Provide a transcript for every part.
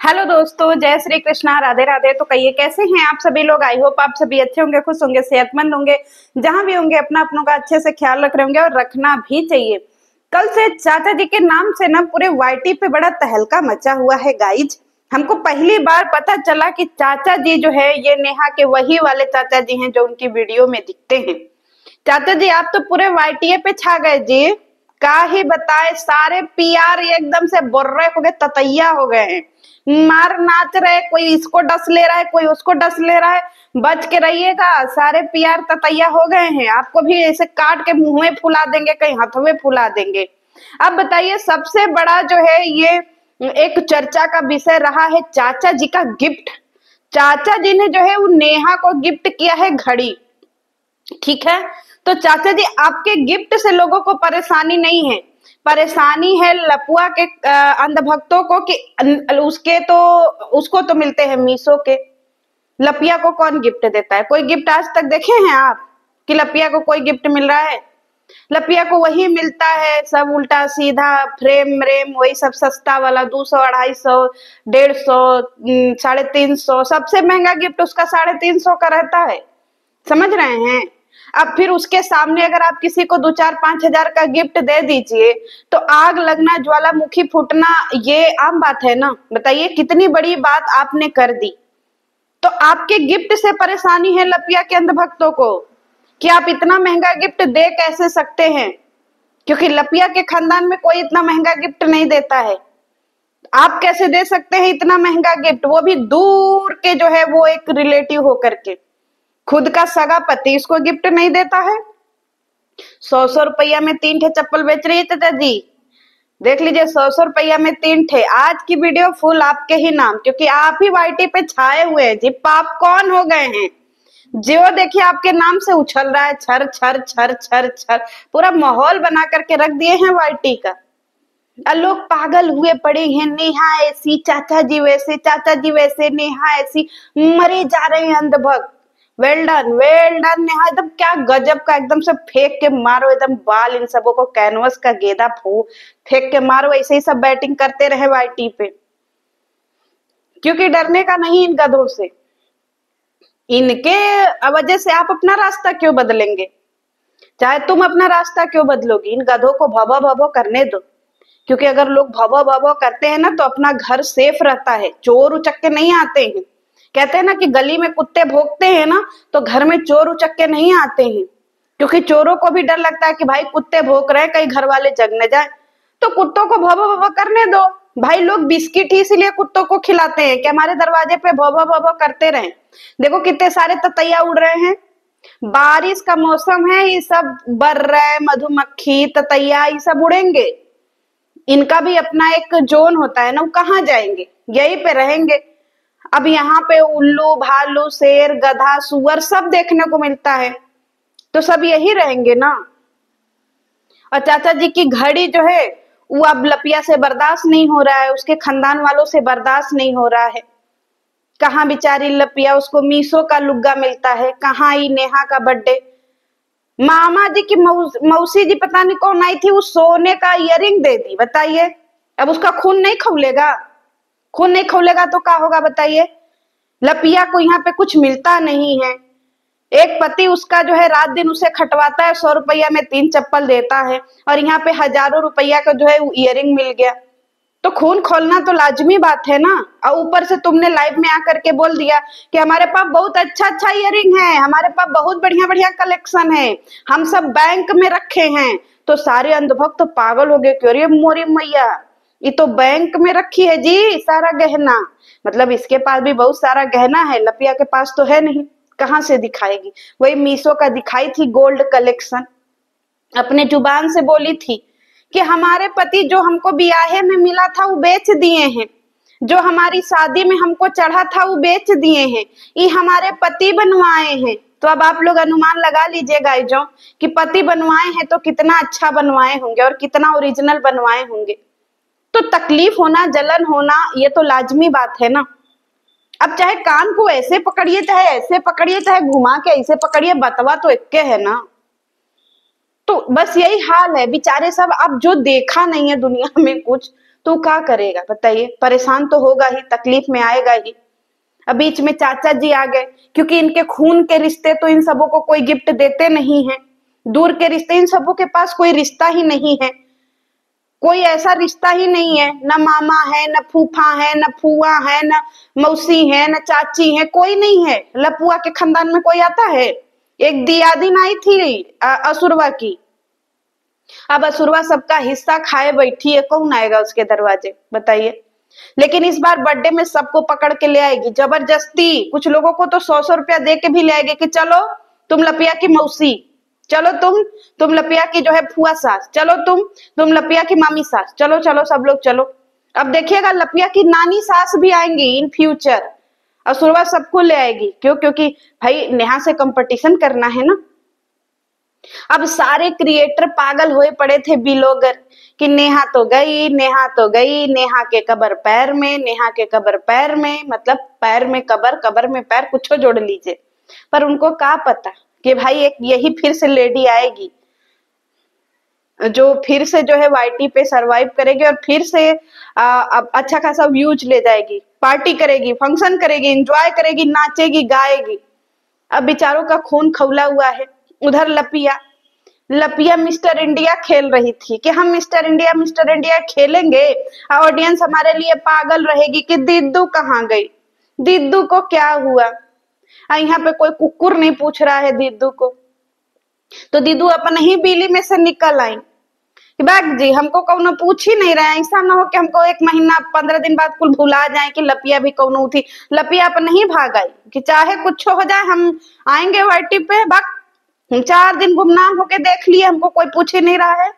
Hello दोस्तों, जय श्री कृष्णा, राधे राधे। तो कहिए कैसे हैं आप सभी लोग। आई होप आप सभी अच्छे होंगे, खुश होंगे, सेहतमंद होंगे। जहां भी होंगे अपना अपनों का अच्छे से ख्याल रख रहे होंगे और रखना भी चाहिए। कल से चाचा जी के नाम से ना पूरे वाईटी पे बड़ा तहलका मचा हुआ है गाइज। हमको पहली बार पता चला कि चाचा जी जो है ये नेहा के वही वाले चाचा जी हैं जो उनकी वीडियो में दिखते हैं। चाचा जी आप तो पूरे वाईटीए पे छा गए जी। का ही बताए, सारे पीआर एकदम से बोर्रे हो गए, ततैया हो गए हैं। मार नाच रहे, कोई इसको डस ले रहा है, कोई उसको डस ले रहा है। बच के रहिएगा, सारे पीआर ततैया हो गए हैं। आपको भी ऐसे काट के मुंह में फुला देंगे, कहीं हाथों में फुला देंगे। अब बताइए, सबसे बड़ा जो है ये एक चर्चा का विषय रहा है चाचा जी का गिफ्ट। चाचा जी ने जो है वो नेहा को गिफ्ट किया है घड़ी। ठीक है, तो चाचा जी आपके गिफ्ट से लोगों को परेशानी नहीं है, परेशानी है लपुआ के अंधभक्तों को कि उसको तो मिलते हैं मीशो के। लपिया को कौन गिफ्ट देता है? कोई गिफ्ट आज तक देखे हैं आप कि लपिया को कोई गिफ्ट मिल रहा है? लपिया को वही मिलता है, सब उल्टा सीधा फ्रेम व्रेम वही सब सस्ता वाला 200 250 150 350। सबसे महंगा गिफ्ट उसका 350 का रहता है, समझ रहे हैं। अब फिर उसके सामने अगर आप किसी को 2 4 5 हजार का गिफ्ट दे दीजिए तो आग लगना, ज्वालामुखी फूटना, ये आम बात है ना। बताइए कितनी बड़ी बात आपने कर दी। तो आपके गिफ्ट से परेशानी है लपिया के अंधभक्तों को कि आप इतना महंगा गिफ्ट दे कैसे सकते हैं, क्योंकि लपिया के खानदान में कोई इतना महंगा गिफ्ट नहीं देता है। आप कैसे दे सकते हैं इतना महंगा गिफ्ट, वो भी दूर के जो है वो एक रिलेटिव होकर के। खुद का सगा पति इसको गिफ्ट नहीं देता है। 100 रुपया में 3 ठे चप्पल बेच रही है चाचा जी, देख लीजिए। 100 रुपया में 3 ठे। आज की वीडियो फुल आपके ही नाम, क्योंकि आप ही वाईटी पे छाए हुए हैं जी, पॉपकॉर्न हो गए हैं। जो देखिए आपके नाम से उछल रहा है, छर छर छर छर छर, पूरा माहौल बना करके रख दिए हैं वाईटी का। लोग पागल हुए पड़े हैं, नेहा ऐसी, चाचा जी वैसे, चाचा जी वैसे, नेहा ऐसी, मरे जा रहे हैं अंधभक्त। वेल डन नेहा, एकदम क्या गजब का, एकदम से फेंक के मारो, एकदम बाल इन सबों को कैनवस का गेदा फेंक के मारो। ऐसे ही सब बैटिंग करते रहे वाईटी पे, क्योंकि डरने का नहीं इन गधों से। इनके वजह से आप अपना रास्ता क्यों बदलेंगे? चाहे तुम अपना रास्ता क्यों बदलोगी? इन गधों को भवो भवो करने दो, क्योंकि अगर लोग भवो भवो करते हैं ना तो अपना घर सेफ रहता है, चोर उचक्के नहीं आते हैं। कहते हैं ना कि गली में कुत्ते भौंकते हैं ना, तो घर में चोर उचक्के नहीं आते हैं, क्योंकि चोरों को भी डर लगता है कि भाई कुत्ते भौंक रहे हैं, कहीं घर वाले जग न जाए। तो कुत्तों को भवो भवो करने दो भाई। लोग बिस्किट ही इसीलिए कुत्तों को खिलाते हैं कि हमारे दरवाजे पे भवो भवो करते रहें। देखो कितने सारे ततैया उड़ रहे हैं, बारिश का मौसम है, ये सब बर रहे, मधुमक्खी ततैया ये सब उड़ेंगे। इनका भी अपना एक जोन होता है ना, वो कहाँ जाएंगे? यहीं पे रहेंगे। अब यहाँ पे उल्लू भालू शेर गधा सुअर सब देखने को मिलता है, तो सब यही रहेंगे ना। और चाचा जी की घड़ी जो है वो अब लपिया से बर्दाश्त नहीं हो रहा है, उसके खानदान वालों से बर्दाश्त नहीं हो रहा है। कहाँ बेचारी लपिया, उसको मीशो का लुग्गा मिलता है, कहाँ ही नेहा का बर्थडे। मामा जी की मौसी जी पता नहीं कौन आई थी, वो सोने का इयररिंग दे दी। बताइए, अब उसका खून नहीं खौलेगा? खून नहीं खौलेगा तो क्या होगा बताइए? लपिया को यहाँ पे कुछ मिलता नहीं है। एक पति उसका जो है रात दिन उसे खटवाता है, 100 रुपया में 3 चप्पल देता है, और यहाँ पे हजारों रुपया का जो है इयररिंग मिल गया। तो खून खोलना तो लाजमी बात है ना। और ऊपर से तुमने लाइव में आकर के बोल दिया कि हमारे पास बहुत अच्छा अच्छा इयररिंग है, हमारे पास बहुत बढ़िया बढ़िया कलेक्शन है, हम सब बैंक में रखे हैं। तो सारे अंधभक्त तो पागल हो गए, क्यों? अरे मोरी मैया, ये तो बैंक में रखी है जी सारा गहना। मतलब इसके पास भी बहुत सारा गहना है, लपिया के पास तो है नहीं, कहाँ से दिखाएगी? वही मीशो का दिखाई थी गोल्ड कलेक्शन, अपने जुबान से बोली थी कि हमारे पति जो हमको ब्याहे में मिला था वो बेच दिए हैं, जो हमारी शादी में हमको चढ़ा था वो बेच दिए हैं, ये हमारे पति बनवाए हैं। तो अब आप लोग अनुमान लगा लीजिएगा जो कि पति बनवाए हैं तो कितना अच्छा बनवाए होंगे और कितना ओरिजिनल बनवाए होंगे। तो तकलीफ होना, जलन होना, ये तो लाजमी बात है ना। अब चाहे कान को ऐसे पकड़िए, चाहे ऐसे पकड़िए, चाहे घुमा के ऐसे पकड़िए, बतवा तो एक है ना। तो बस यही हाल है बेचारे सब। अब जो देखा नहीं है दुनिया में कुछ, तो क्या करेगा बताइए, परेशान तो होगा ही, तकलीफ में आएगा ही। अब बीच में चाचा जी आ गए, क्योंकि इनके खून के रिश्ते तो इन सबों को कोई गिफ्ट देते नहीं है, दूर के रिश्ते, इन सबों के पास कोई रिश्ता ही नहीं है, कोई ऐसा रिश्ता ही नहीं है, न मामा है, न फूफा है, न फुआ है, न मौसी है, न चाची है, कोई नहीं है। लपुआ के खानदान में कोई आता है? एक दियादिन आई थी असुरवा की, अब असुरवा सबका हिस्सा खाए बैठी है, कौन आएगा उसके दरवाजे बताइए। लेकिन इस बार बर्थडे में सबको पकड़ के ले आएगी जबरदस्ती, कुछ लोगों को तो 100-100 रुपया दे के भी ले आएगी कि चलो तुम लपिया की मौसी, चलो तुम लपिया की जो है फुआ सास, चलो तुम लपिया की मामी सास, चलो चलो सब लोग चलो। अब देखिएगा लपिया की नानी सास भी आएंगी इन फ्यूचर, असुरवा सबको ले आएगी। क्यों? क्योंकि भाई नेहा से कंपटीशन करना है ना। अब सारे क्रिएटर पागल हुए पड़े थे बिलोगर कि नेहा तो गई, नेहा तो गई, नेहा के कबर पैर में, नेहा के कबर पैर में, मतलब पैर में कबर, कबर में पैर, कुछ जोड़ लीजिए। पर उनको क्या पता कि भाई एक यही फिर से लेडी आएगी जो फिर से जो है वाईटी पे सरवाइव करेगी और फिर से अच्छा खासा व्यूज ले जाएगी, पार्टी करेगी, फंक्शन करेगी, एंजॉय करेगी, नाचेगी, गाएगी। अब बेचारों का खून खौला हुआ है। उधर लपिया मिस्टर इंडिया खेल रही थी कि हम मिस्टर इंडिया खेलेंगे, ऑडियंस हमारे लिए पागल रहेगी कि दीदू कहाँ गई, दीदू को क्या हुआ। यहाँ पे कोई कुकुर नहीं पूछ रहा है दीदू को, तो दीदू अपन ही बिली में से निकल आई कि बैग जी हमको कौनो पूछ ही नहीं रहा है। ऐसा ना हो कि हमको 1 महीना 15 दिन बाद कुल भुला जाए कि लपिया भी कौनो थी। लपिया अपन ही भाग आई कि चाहे कुछ हो जाए हम आएंगे वाईटी पे, बाक 4 दिन गुमनाम होके देख लिए, हमको कोई पूछ ही नहीं रहा है।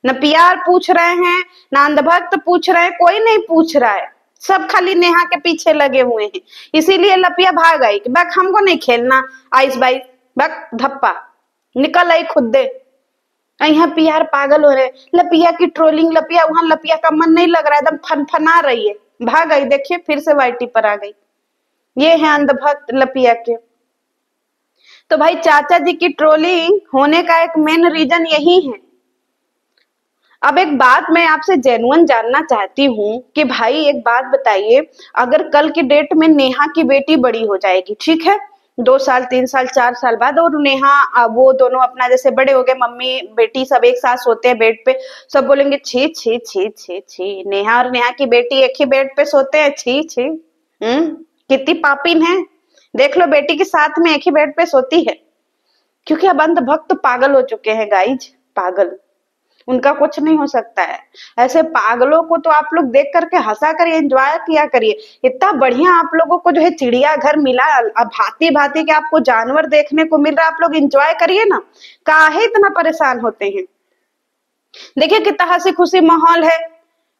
न पियार पूछ रहे हैं, न अंधभक्त पूछ रहे हैं, कोई नहीं पूछ रहा है, सब खाली नेहा के पीछे लगे हुए हैं। इसीलिए लपिया भाग आई कि बक हमको नहीं खेलना आइस बाइस, बक धप्पा निकल आई खुद दे। यहाँ पियार पागल हो रहे, लपिया की ट्रोलिंग, लपिया वहां, लपिया का मन नहीं लग रहा है, एकदम फनफना रही है, भाग आई, देखिए फिर से वाईटी पर आ गई। ये है अंधभक्त लपिया के। तो भाई चाचा जी की ट्रोलिंग होने का एक मेन रीजन यही है। अब एक बात मैं आपसे जेन्युइन जानना चाहती हूँ कि भाई एक बात बताइए, अगर कल की डेट में नेहा की बेटी बड़ी हो जाएगी, ठीक है, 2 साल 3 साल 4 साल बाद, और नेहा वो दोनों अपना जैसे बड़े हो गए, मम्मी बेटी सब एक साथ सोते हैं बेड पे, सब बोलेंगे छी छी छी छी छी, नेहा और नेहा की बेटी एक ही बेड पे सोते हैं, छी छी, कितनी पापिन है, देख लो बेटी के साथ में एक ही बेड पे सोती है। क्योंकि अब अंधभक्त पागल हो चुके हैं गाइज, पागल, उनका कुछ नहीं हो सकता है। ऐसे पागलों को तो आप लोग देख करके हंसा करिए, एंजॉय किया करिए। इतना बढ़िया आप लोगों को जो है चिड़ियाघर मिला, अब भांति भांति के आपको जानवर देखने को मिल रहा है, आप लोग एंजॉय करिए ना, काहे इतना परेशान होते हैं। देखिए कितना हंसी खुशी माहौल है,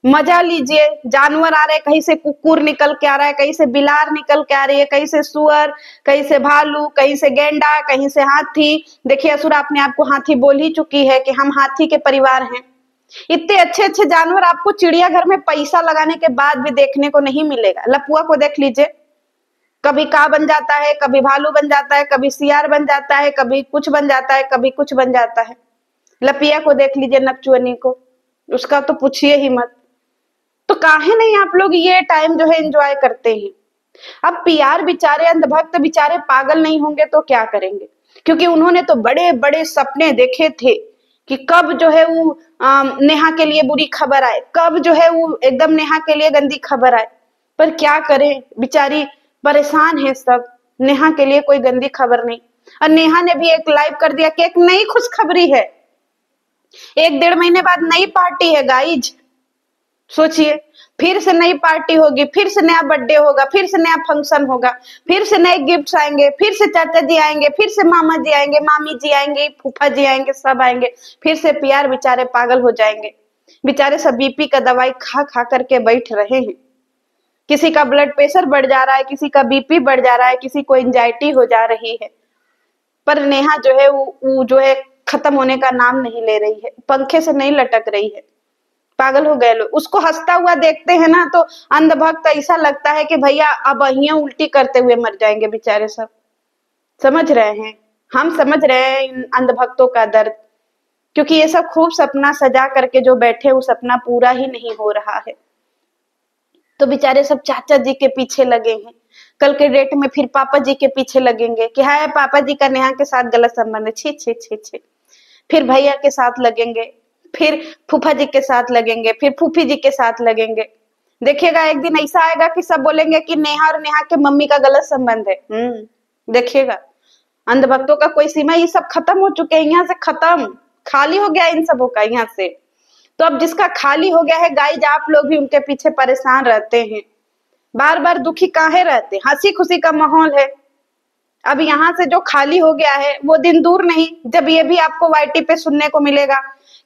मजा लीजिए। जानवर आ रहे, कहीं से कुकुर निकल के आ रहा है, कहीं से बिलार निकल के आ रही है, कहीं से सुअर, कहीं से भालू, कहीं से गेंडा, कहीं से हाथी। देखिए असुरा अपने आप को हाथी बोल ही चुकी है कि हम हाथी के परिवार हैं। इतने अच्छे अच्छे जानवर आपको चिड़ियाघर में पैसा लगाने के बाद भी देखने को नहीं मिलेगा। लपुआ को देख लीजिए, कभी का बन जाता है, कभी भालू बन जाता है, कभी सियार बन जाता है, कभी कुछ बन जाता है, कभी कुछ बन जाता है। लपिया को देख लीजिए, नकचुअनी को, उसका तो पूछिए ही मत। तो काहे नहीं आप लोग ये टाइम जो है एंजॉय करते हैं। अब पियार बेचारे, अंधभक्त बेचारे पागल नहीं होंगे तो क्या करेंगे, क्योंकि उन्होंने तो बड़े बड़े सपने देखे थे कि कब जो है वो नेहा के लिए बुरी खबर आए, कब जो है वो एकदम नेहा के लिए गंदी खबर आए। पर क्या करें, बेचारी परेशान है सब, नेहा के लिए कोई गंदी खबर नहीं। और नेहा ने भी एक लाइव कर दिया कि एक नई खुशखबरी है, 1-1.5 महीने बाद नई पार्टी है गाइज। सोचिए, फिर से नई पार्टी होगी, फिर से नया बर्थडे होगा, फिर से नया फंक्शन होगा, फिर से नए गिफ्ट्स आएंगे, फिर से चाचा जी आएंगे, फिर से मामा जी आएंगे, मामी जी आएंगे, फूफा जी आएंगे, सब आएंगे। फिर से पियार बेचारे पागल हो जाएंगे। बेचारे सब बीपी का दवाई खा खा करके बैठ रहे हैं। किसी का ब्लड प्रेशर बढ़ जा रहा है, किसी का बीपी बढ़ जा रहा है, किसी को एंजाइटी हो जा रही है। पर नेहा जो है वो जो है खत्म होने का नाम नहीं ले रही है, पंखे से नहीं लटक रही है। पागल हो गए लोग, उसको हंसता हुआ देखते हैं ना तो अंधभक्त ऐसा लगता है कि भैया अब अहियां उल्टी करते हुए मर जाएंगे बेचारे सब। समझ रहे हैं, हम समझ रहे हैं इन अंधभक्तों का दर्द, क्योंकि ये सब खूब सपना सजा करके जो बैठे वो सपना पूरा ही नहीं हो रहा है। तो बेचारे सब चाचा जी के पीछे लगे हैं। कल के डेट में फिर पापा जी के पीछे लगेंगे कि हाय पापा जी का नेहा के साथ गलत संबंध है, छी छी छी छी। फिर भैया के साथ लगेंगे, फिर फूफा जी के साथ लगेंगे, फिर फूफी जी के साथ लगेंगे। देखिएगा एक दिन ऐसा आएगा कि सब बोलेंगे कि नेहा और नेहा के मम्मी का गलत संबंध है। देखिएगा अंधभक्तों का कोई सीमा, ये सब खत्म हो चुके हैं, यहाँ से खत्म, खाली हो गया इन सबों का यहाँ से। तो अब जिसका खाली हो गया है गाइज, आप लोग भी उनके पीछे परेशान रहते हैं, बार बार दुखी काहे रहते, हंसी खुशी का माहौल है। अब यहाँ से जो खाली हो गया है वो दिन दूर नहीं जब ये भी आपको वाईटी पे सुनने को मिलेगा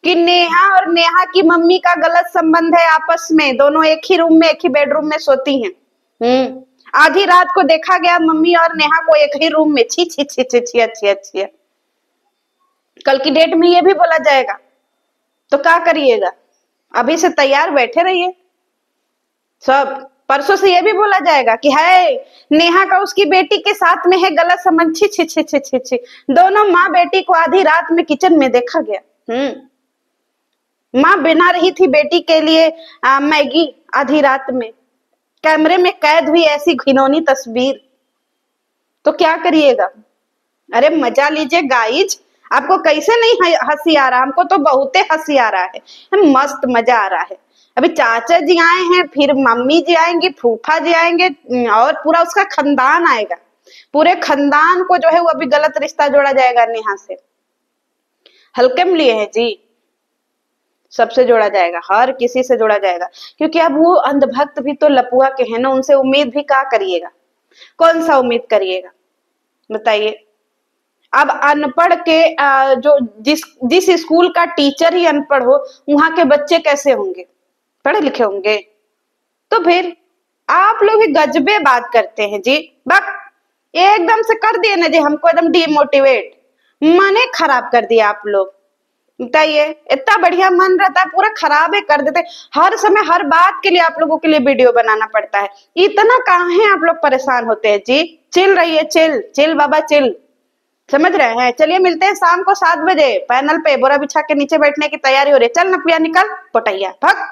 कि नेहा और नेहा की मम्मी का गलत संबंध है आपस में, दोनों एक ही रूम में एक ही बेडरूम में सोती हैं। आधी रात को देखा गया मम्मी और नेहा को एक ही रूम में, छी छी छी छी छी, अच्छी अच्छी। कल की डेट में ये भी बोला जाएगा तो क्या करिएगा, अभी से तैयार बैठे रहिए सब। परसों से ये भी बोला जाएगा कि है नेहा का उसकी बेटी के साथ में है गलत संबंध, छी छी छी छी छी छी। दोनों माँ बेटी को आधी रात में किचन में देखा गया। माँ बना रही थी बेटी के लिए मैगी आधी रात में, कैमरे में कैद हुई ऐसी घिनौनी तस्वीर। तो क्या करिएगा, अरे मजा लीजिए गाइज। आपको कैसे नहीं हंसी आ रहा, हमको तो बहुते हंसी आ रहा है, मस्त मजा आ रहा है। अभी चाचा जी आए हैं, फिर मम्मी जी आएंगे, फूफा जी आएंगे और पूरा उसका खानदान आएगा। पूरे खानदान को जो है वो अभी गलत रिश्ता जोड़ा जाएगा नेहा से। हल्के में लिए हैं जी, सबसे जोड़ा जाएगा, हर किसी से जोड़ा जाएगा, क्योंकि अब वो अंधभक्त भी तो लपुआ के हैं ना, उनसे उम्मीद भी क्या करिएगा, कौन सा उम्मीद करिएगा बताइए। अब अनपढ़ के जो जिस स्कूल का टीचर ही अनपढ़ हो, वहां के बच्चे कैसे होंगे, पढ़े लिखे होंगे। तो फिर आप लोग भी गजबे बात करते हैं जी, बक एकदम से कर दिए ना जी हमको एकदम डिमोटिवेट, मने खराब कर दिया आप लोग। बताइए, इतना बढ़िया मन रहता है पूरा खराब है कर देते। हर समय हर बात के लिए आप लोगों के लिए वीडियो बनाना पड़ता है, इतना काहे आप लोग परेशान होते हैं जी। चिल रहिए, चिल चिल बाबा चिल, समझ रहे हैं। चलिए मिलते हैं शाम को 7 बजे पैनल पे, बोरा बिछा के नीचे बैठने की तैयारी हो रही है। चल नपिया निकल पोटैया भग।